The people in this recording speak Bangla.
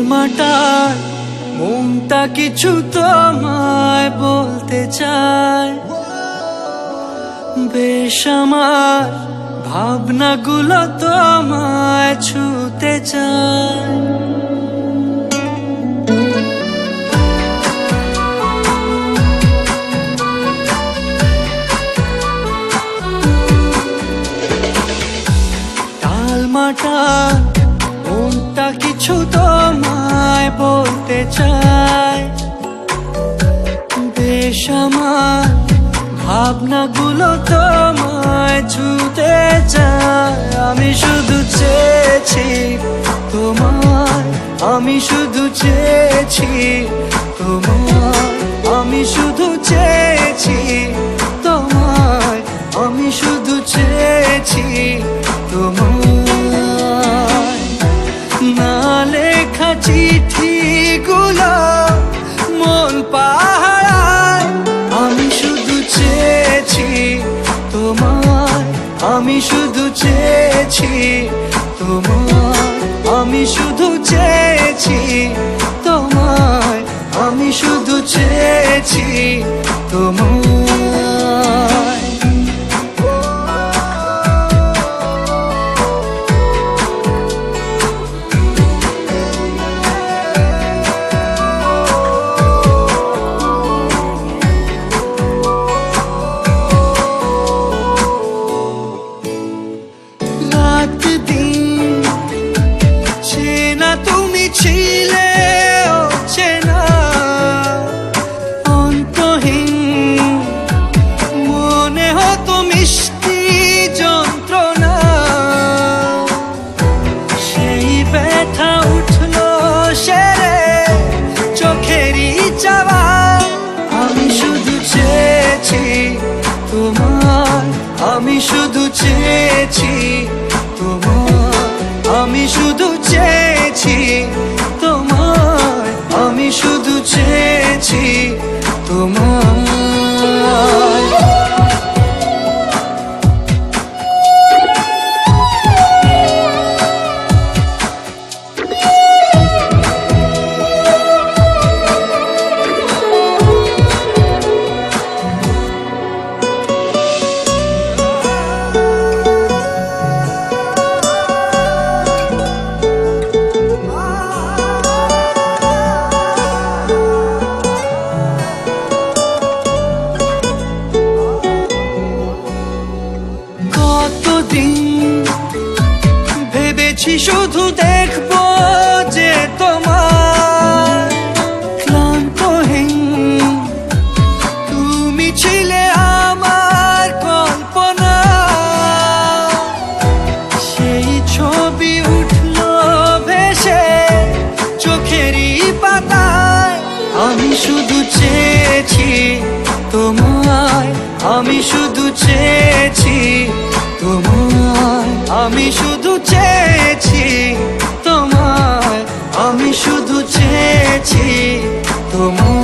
মাটার মনটা কিছু তোমায় বলতে চায়, বেশ আমার ভাবনাগুলো তোমায় ছুতে চায়। টালমাটাল মনটা কিছু তোমায় বলতে চায়, বেশ আমার ভাবনাগুলো তোমায় ছুতে চায়। আমি শুধু চেয়েছি তোমায়, আমি শুধু চেয়েছি তোমায়, আমি শুধু চেয়েছি তোমায়, আমি শুধু চেয়েছি তোমায়। না লেখা চিঠিগুলো মন পাহারায়, আমি শুধু চেয়েছি তোমায়, আমি শুধু চেয়েছি তোমায়, আমি শুধু চেয়েছি তোমায়, আমি শুধু চেয়েছি তোমায়। তুমি ছিলে অচেনা অন্তহীন, মনে হতো মিষ্টি যন্ত্রণা, সেই ব্যথা উঠলো সেরে চোখেরই চাওয়া। আমি শুধু চেয়েছি তোমায়, আমি শুধু চেয়েছি তোমায়, আমি শুধু চেয়েছি তোমায়, আমি শুধু চেয়েছি তোমায়। ভেবেছি শুধু দেখবো যে তোমার ক্লান্তহীন, তুমি ছিলে আমার কল্পনা, সেই ছবি উঠলো ভেসে চোখেরই পাতায়। আমি শুধু চেয়েছি তোমায়, আমি শুধু চেয়েছি তোমায়, আমি শুধু চেয়েছি তোমায়, আমি শুধু চেয়েছি তোমায়।